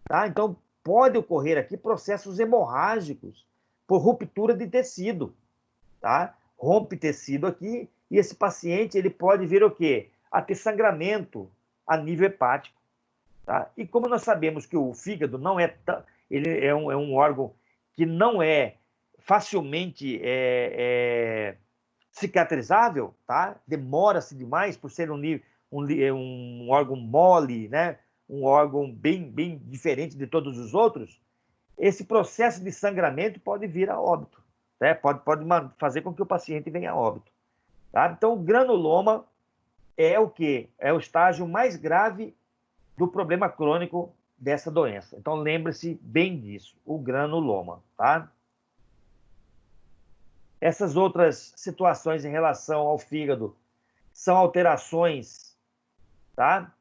Tá? Então, pode ocorrer aqui processos hemorrágicos por ruptura de tecido. Tá? Rompe tecido aqui e esse paciente ele pode vir o quê? A ter sangramento a nível hepático. Tá? E como nós sabemos que o fígado não ele é um órgão que não é facilmente cicatrizável, tá? Demora-se demais por ser um órgão mole, né? Um órgão bem diferente de todos os outros. Esse processo de sangramento pode vir a óbito, né? Pode fazer com que o paciente venha a óbito. Tá? Então, o granuloma é o quê? É o estágio mais grave do problema crônico dessa doença. Então, lembre-se bem disso, o granuloma, tá? Essas outras situações em relação ao fígado são alterações, tá?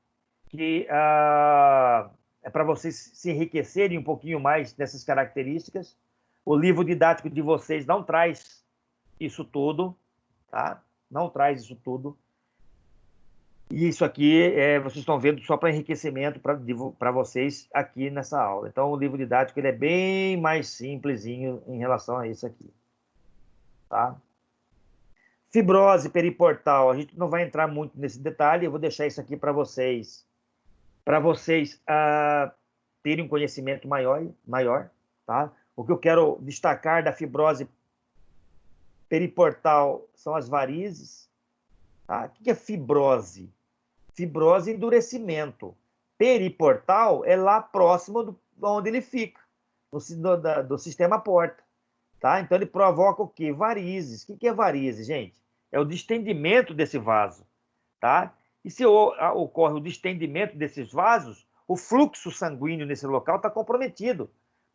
Que é para vocês se enriquecerem um pouquinho mais dessas características. O livro didático de vocês não traz isso tudo, tá? Não traz isso tudo. E isso aqui vocês estão vendo só para enriquecimento para vocês aqui nessa aula. Então, o livro didático ele é bem mais simplesinho em relação a isso aqui. Tá? Fibrose periportal, a gente não vai entrar muito nesse detalhe, eu vou deixar isso aqui para vocês terem um conhecimento maior. Tá? O que eu quero destacar da fibrose periportal são as varizes. Tá? O que é fibrose? Fibrose e endurecimento. Periportal é lá próximo de onde ele fica, do sistema porta. Tá? Então, ele provoca o quê? Varizes. O que é varizes, gente? É o distendimento desse vaso. Tá? E se ocorre o distendimento desses vasos, o fluxo sanguíneo nesse local está comprometido,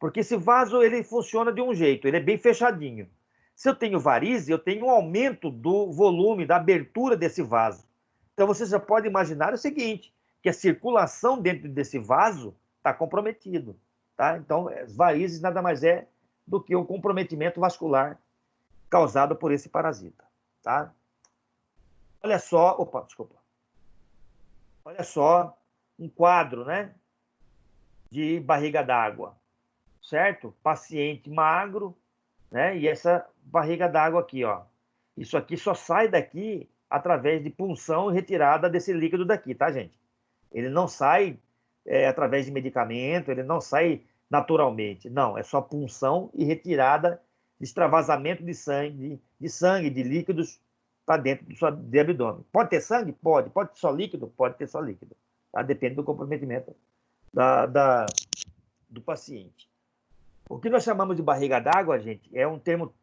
Porque esse vaso ele funciona de um jeito, ele é bem fechadinho. Se eu tenho varize, eu tenho um aumento do volume, da abertura desse vaso. Então você já pode imaginar o seguinte, que a circulação dentro desse vaso está comprometido. Tá? Então, as varizes nada mais é do que o comprometimento vascular causado por esse parasita. Tá? Olha só, opa, desculpa. Olha só um quadro, né, de barriga d'água, certo? Paciente magro, né? E essa barriga d'água aqui, ó. Isso aqui só sai daqui através de punção e retirada desse líquido daqui, tá, gente? Ele não sai através de medicamento, ele não sai naturalmente. Não, é só punção e retirada, extravasamento de sangue, de líquidos para dentro do abdômen. Pode ter sangue? Pode. Pode ter só líquido? Pode ter só líquido. Tá? Depende do comprometimento do paciente. O que nós chamamos de barriga d'água, gente, é um termo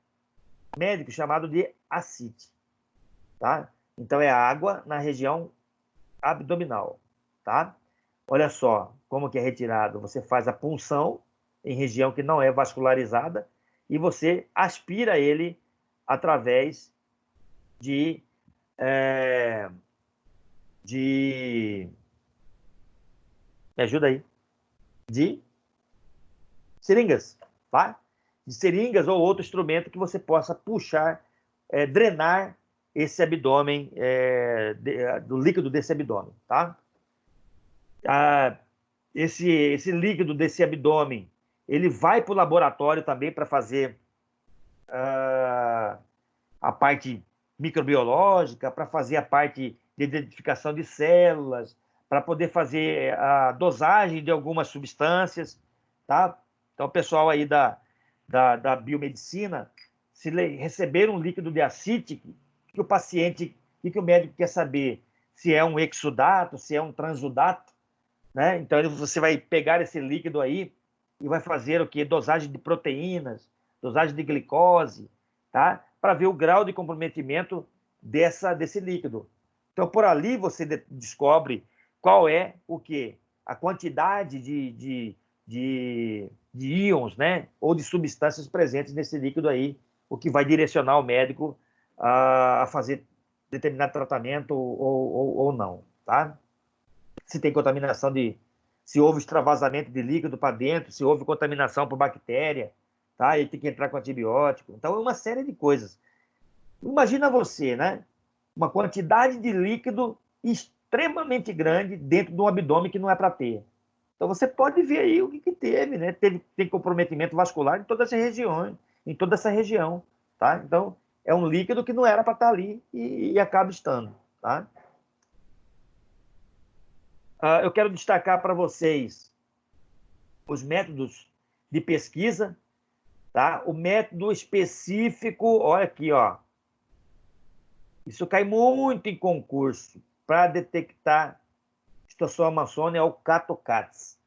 médico chamado de ascite. Tá? Então, é água na região abdominal. Tá? Olha só como que é retirado. Você faz a punção em região que não é vascularizada e você aspira ele através de me ajuda aí, de seringas, tá? De seringas ou outro instrumento que você possa puxar, drenar esse abdômen, do líquido desse abdômen, tá? Esse líquido desse abdômen, ele vai para o laboratório também para fazer a parte microbiológica, para fazer a parte de identificação de células, para poder fazer a dosagem de algumas substâncias, tá? Então, o pessoal aí da biomedicina, se receber um líquido de ascite, que o paciente, que o médico quer saber se é um exudato, se é um transudato, né? Então, você vai pegar esse líquido aí e vai fazer o quê? Dosagem de proteínas, dosagem de glicose, tá? Para ver o grau de comprometimento desse líquido. Então, por ali você descobre qual é o quê? A quantidade de íons, né? Ou de substâncias presentes nesse líquido aí, o que vai direcionar o médico a fazer determinado tratamento ou não, tá? Se tem contaminação se houve extravasamento de líquido para dentro, se houve contaminação por bactéria, tá? Ele tem que entrar com antibiótico. Então, é uma série de coisas. Imagina você, né? Uma quantidade de líquido extremamente grande dentro de um abdômen que não é para ter. Então, você pode ver aí o que teve, né? Tem comprometimento vascular em todas as regiões, em toda essa região, tá? Então, é um líquido que não era para estar ali e acaba estando, tá? Eu quero destacar para vocês os métodos de pesquisa, tá? O método específico, olha aqui, ó. Isso cai muito em concurso para detectar Schistosoma mansoni é o CATO-CATS,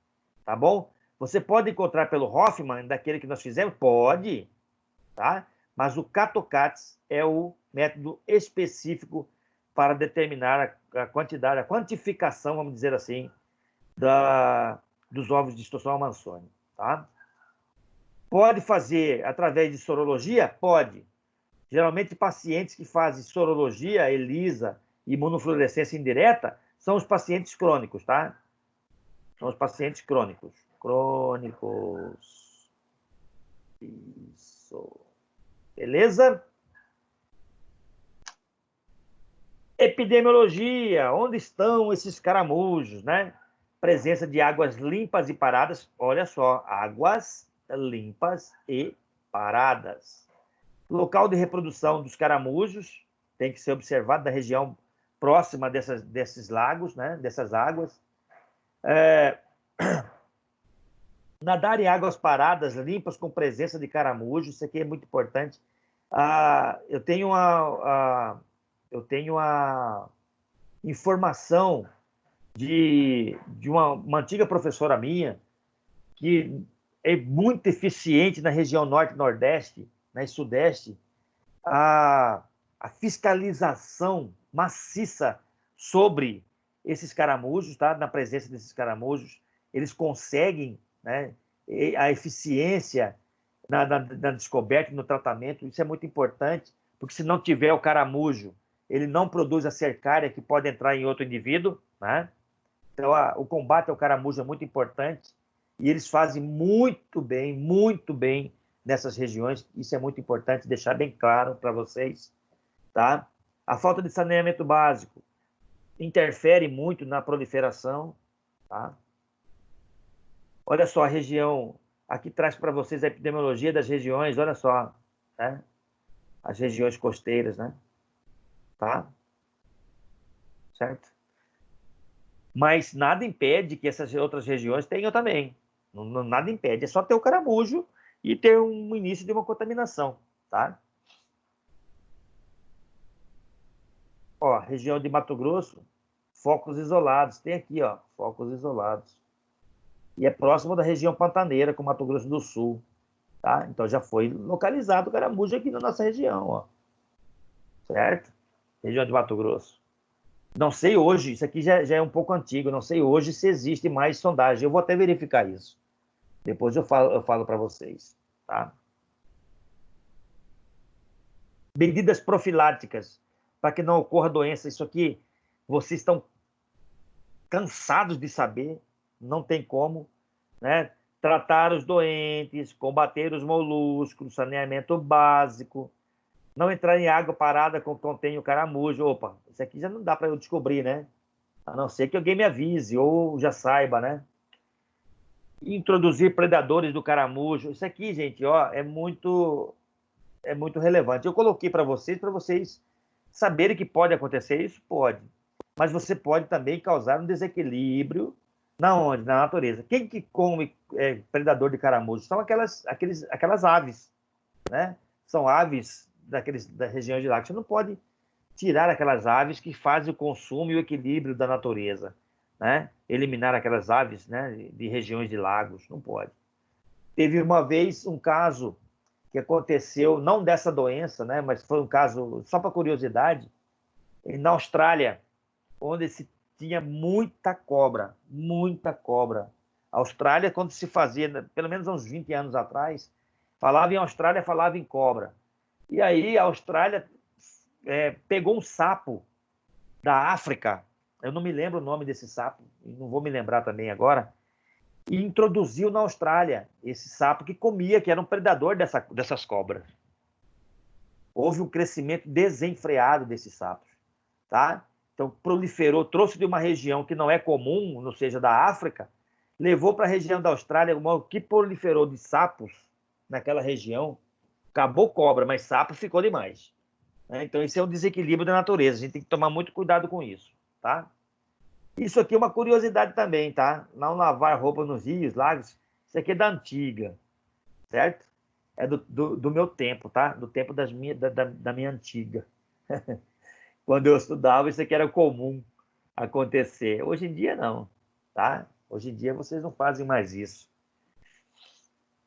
tá bom? Você pode encontrar pelo Hoffman, daquele que nós fizemos? Pode, tá? Mas o CATO-CATS é o método específico para determinar a quantidade, a quantificação, vamos dizer assim, dos ovos de Schistosoma mansoni, tá? Pode fazer através de sorologia? Pode. Geralmente, pacientes que fazem sorologia, ELISA, imunofluorescência indireta, são os pacientes crônicos, tá? São os pacientes crônicos. Crônicos. Isso. Beleza? Epidemiologia. Onde estão esses caramujos, né? Presença de águas limpas e paradas. Olha só, águas limpas e paradas. Local de reprodução dos caramujos tem que ser observado da região próxima desses lagos, né? Dessas águas. Nadar em águas paradas, limpas, com presença de caramujos, isso aqui é muito importante. Eu tenho a informação de uma antiga professora minha, que é muito eficiente na região norte, nordeste, né, e sudeste, a fiscalização maciça sobre esses caramujos, tá? Na presença desses caramujos, eles conseguem, né, a eficiência na descoberta e no tratamento. Isso é muito importante, porque se não tiver o caramujo, ele não produz a cercária que pode entrar em outro indivíduo, né? Então, o combate ao caramujo é muito importante e eles fazem muito bem nessas regiões. Isso é muito importante deixar bem claro para vocês, tá? A falta de saneamento básico interfere muito na proliferação, tá? Olha só a região, aqui traz para vocês a epidemiologia das regiões, olha só, né? As regiões costeiras, né? Tá? Certo? Mas nada impede que essas outras regiões tenham também. Nada impede, é só ter o caramujo e ter um início de uma contaminação, tá? Ó, região de Mato Grosso, focos isolados, tem aqui, ó, focos isolados. E é próximo da região pantaneira, com Mato Grosso do Sul, tá? Então já foi localizado o caramujo aqui na nossa região, ó. Certo? Região de Mato Grosso. Não sei hoje, isso aqui já é um pouco antigo, não sei hoje se existe mais sondagem. Eu vou até verificar isso. Depois eu falo para vocês, tá? Medidas profiláticas para que não ocorra doença. Isso aqui, vocês estão cansados de saber, não tem como, né? Tratar os doentes, combater os moluscos, saneamento básico, não entrar em água parada que contém o caramujo. Opa, isso aqui já não dá para eu descobrir, né? A não ser que alguém me avise ou já saiba, né? Introduzir predadores do caramujo. Isso aqui, gente, ó, é muito relevante. Eu coloquei para vocês saberem que pode acontecer. Isso pode. Mas você pode também causar um desequilíbrio na natureza. Quem que come predador de caramujo? São aquelas aves, né? São aves da região de lagos. Você não pode tirar aquelas aves que fazem o consumo e o equilíbrio da natureza, né? Eliminar aquelas aves, né, de regiões de lagos, não pode. Teve uma vez um caso que aconteceu, não dessa doença, né, mas foi um caso, só para curiosidade, na Austrália, onde se tinha muita cobra, muita cobra. A Austrália, quando se fazia, pelo menos uns 20 anos atrás, falava em Austrália, falava em cobra. E aí a Austrália pegou um sapo da África, eu não me lembro o nome desse sapo, não vou me lembrar também agora, e introduziu na Austrália esse sapo que comia, que era um predador dessas cobras. Houve um crescimento desenfreado desses sapos, tá? Então proliferou, trouxe de uma região que não é comum, ou seja, da África, levou para a região da Austrália, o que proliferou de sapos naquela região, acabou cobra, mas sapo ficou demais. Então, isso é um desequilíbrio da natureza. A gente tem que tomar muito cuidado com isso, tá? Isso aqui é uma curiosidade também, tá? Não lavar roupa nos rios, lagos. Isso aqui é da antiga, certo? É do meu tempo, tá? Do tempo da minha antiga. Quando eu estudava, isso aqui era comum acontecer. Hoje em dia, não, tá? Hoje em dia, vocês não fazem mais isso.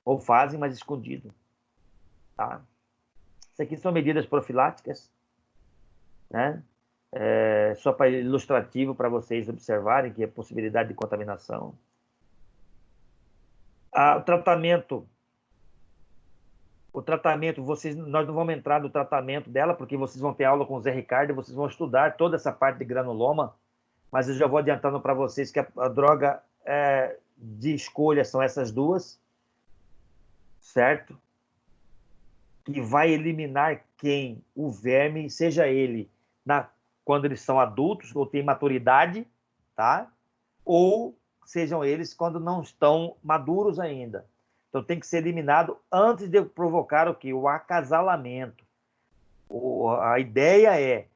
Ou fazem, mas escondido, tá? Isso aqui são medidas profiláticas, né? Só para ilustrativo para vocês observarem que é possibilidade de contaminação. O tratamento, nós não vamos entrar no tratamento dela, porque vocês vão ter aula com o Zé Ricardo, vocês vão estudar toda essa parte de granuloma, mas eu já vou adiantando para vocês que a droga de escolha são essas duas, certo? Que vai eliminar quem? O verme, seja ele quando eles são adultos ou têm maturidade, tá? Ou sejam eles quando não estão maduros ainda. Então tem que ser eliminado antes de provocar o quê? O acasalamento. A ideia é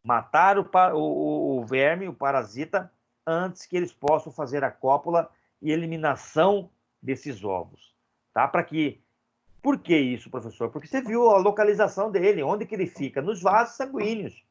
matar o verme, o parasita, antes que eles possam fazer a cópula e eliminação desses ovos, tá? Para que Por que isso, professor? Porque você viu a localização dele, onde que ele fica? Nos vasos sanguíneos,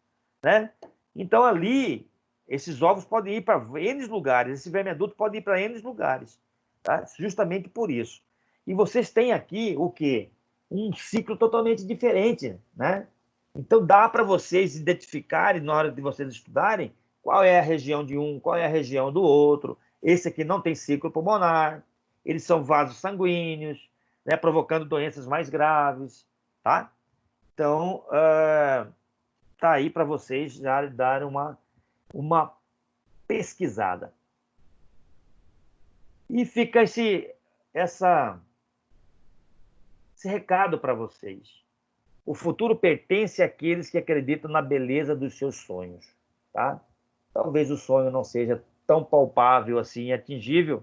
né? Então, ali, esses ovos podem ir para N lugares, esse verme adulto pode ir para N lugares, tá? Justamente por isso. E vocês têm aqui o quê? Um ciclo totalmente diferente, né? Então, dá para vocês identificarem, na hora de vocês estudarem, qual é a região de um, qual é a região do outro. Esse aqui não tem ciclo pulmonar, eles são vasos sanguíneos, né, provocando doenças mais graves, tá? Então, tá aí para vocês já darem uma pesquisada. E fica esse recado para vocês. O futuro pertence àqueles que acreditam na beleza dos seus sonhos, tá? Talvez o sonho não seja tão palpável assim, atingível,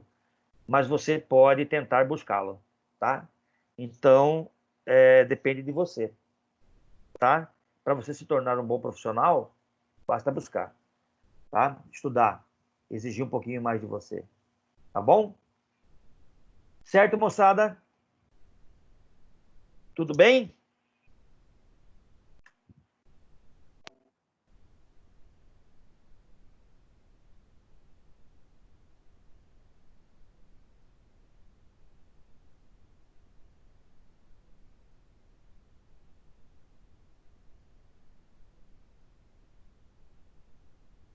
mas você pode tentar buscá-lo, tá? Então, depende de você, tá? Para você se tornar um bom profissional, basta buscar, tá? Estudar, exigir um pouquinho mais de você, tá bom? Certo, moçada? Tudo bem?